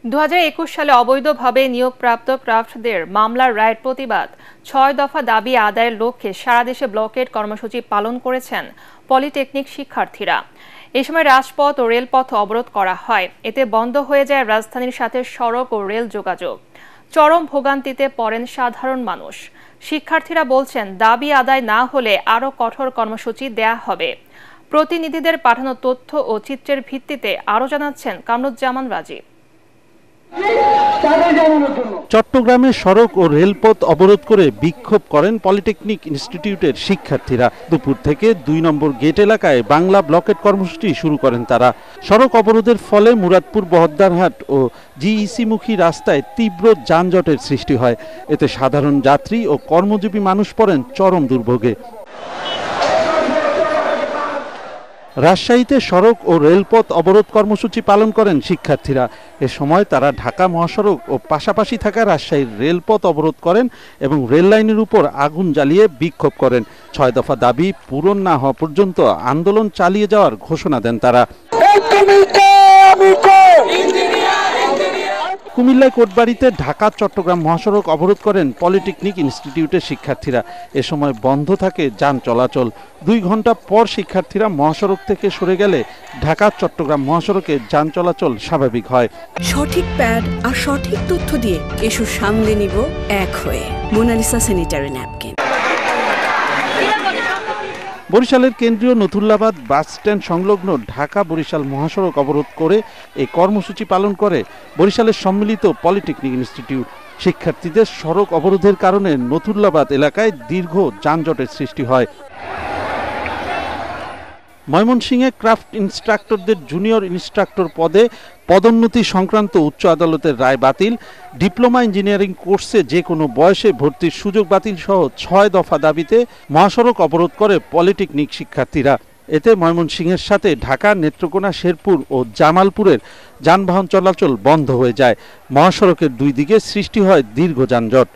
2021 সালে অবৈধভাবে নিয়োগপ্রাপ্ত ক্রাফটদের মামলার রায়ের প্রতিবাদ 6 দফা দাবি আদায়ের লক্ষ্যে সারা দেশে ব্লকেড কর্মসূচি পালন করেছেন পলিটেকনিক শিক্ষার্থীরা। এ সময় রাজপথ ও রেলপথ অবরোধ করা হয়। এতে বন্ধ হয়ে যায় রাজধানীর সাথে সড়ক ও রেল যোগাযোগ। চরম ভোগান্তিতে পড়েন সাধারণ মানুষ। শিক্ষার্থীরা বলছেন, দাবি আদায় না হলে আরও কঠোর কর্মসূচি দেয়া হবে। প্রতিনিধিদের পাঠানো তথ্য ও চিত্রের ভিত্তিতে আরও জানাচ্ছেন কামরুজ্জামান রাজীব। চট্টগ্রামে সড়ক ও রেলপথ অবরোধ করে বিক্ষোভ করেন পলিটেকনিক ইনস্টিটিউটের শিক্ষার্থীরা। দুপুর থেকে 2 নম্বর গেট এলাকায় বাংলা ব্লকেট কর্মসূচি শুরু করেন তারা। সড়ক অবরোধের ফলে মুরাদপুর বহদ্দারহাট ও জিইসি মুখী রাস্তায় তীব্র যানজটের সৃষ্টি হয়। এতে সাধারণ যাত্রী ও কর্মজীবী মানুষ পড়েন চরম দুর্ভোগে। রাজশাহীতে সড়ক ও রেলপথ অবরোধ কর্মসূচি পালন করেন শিক্ষার্থীরা। এ সময় তারা ঢাকা মহাসড়ক ও পাশাপাশি থাকা রাজশাহীর রেলপথ অবরোধ করেন এবং রেল লাইনের উপর আগুন জ্বালিয়ে বিক্ষোভ করেন। 6 দফা দাবি পূরণ না হওয়া পর্যন্ত আন্দোলন চালিয়ে যাওয়ার ঘোষণা দেন তারা। কুমিল্লায় কোটবাড়িতে ঢাকা চট্টগ্রাম মহাসড়ক অবরোধ করেন পলিটেকনিক ইনস্টিটিউটের শিক্ষার্থীরা। এ সময় বন্ধ থাকে যান চলাচল। 2 ঘন্টা পর শিক্ষার্থীরা মহাসড়ক থেকে সরে গেলে ঢাকা চট্টগ্রাম মহাসড়কে যান চলাচল স্বাভাবিক হয়। সঠিক প্যাড আর সঠিক তথ্য দিয়ে এসব সামলে নিব এক হয়ে। Monalisa sanitary napkin. বরিশালের কেন্দ্রীয় নথুল্লাবাদ বাস স্ট্যান্ড সংলগ্ন ঢাকা বরিশাল মহাসড়ক অবরোধ করে এই কর্মসূচি পালন করে বরিশালের সম্মিলিত পলিটেকনিক ইনস্টিটিউট। শিক্ষার্থীদের সড়ক অবরোধের কারণে নথুল্লাবাদ এলাকায় দীর্ঘ যানজটের সৃষ্টি হয়। ময়মনসিংহে ক্রাফট ইনস্ট্রাক্টরদের জুনিয়র ইনস্ট্রাক্টর পদে পদোন্নতি সংক্রান্ত উচ্চ আদালতের রায় বাতিল। ডিপ্লোমা ইঞ্জিনিয়ারিং কোর্সে যে কোনো বয়সে ভর্তির সুযোগ বাতিল সহ 6 দফা দাবিতে মহাসড়ক অবরোধ করে পলিটেকনিক শিক্ষার্থীরা। এতে ময়মনসিংহের সাথে ঢাকা, নেত্রকোনা, শেরপুর ও জামালপুরের যানবাহন চলাচল বন্ধ হয়ে যায়। মহাসড়কের 2 দিকে সৃষ্টি হয় দীর্ঘ যানজট।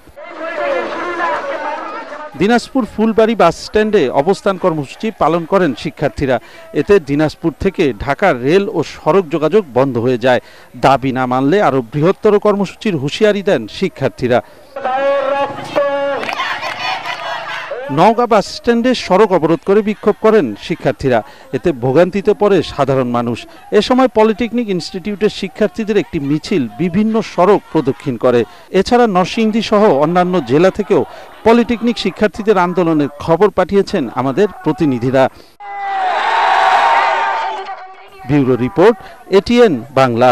দিনাজপুর ফুলবাড়ি বাস স্ট্যান্ডে অবস্থান কর্মসূচি পালন করেন শিক্ষার্থীরা। এতে দিনাজপুর থেকে ঢাকার রেল ও সড়ক যোগাযোগ বন্ধ হয়ে যায়। দাবি না মানলে আরও বৃহত্তর কর্মসূচির হুঁশিয়ারি দেন শিক্ষার্থীরা। নওগাঁ বাস স্ট্যান্ডে সড়ক অবরোধ করে বিক্ষোভ করেন শিক্ষার্থীরা। এতে ভোগান্তিতে পড়ে সাধারণ মানুষ। এ সময় পলিটেকনিক ইনস্টিটিউটের শিক্ষার্থীদের একটি মিছিল বিভিন্ন সড়ক প্রদক্ষিণ করে। এছাড়া নরসিংদী সহ অন্যান্য জেলা থেকেও পলিটেকনিক শিক্ষার্থীদের আন্দোলনের খবর পাঠিয়েছেন আমাদের প্রতিনিধিরা। Bureau report, ATN Bangla.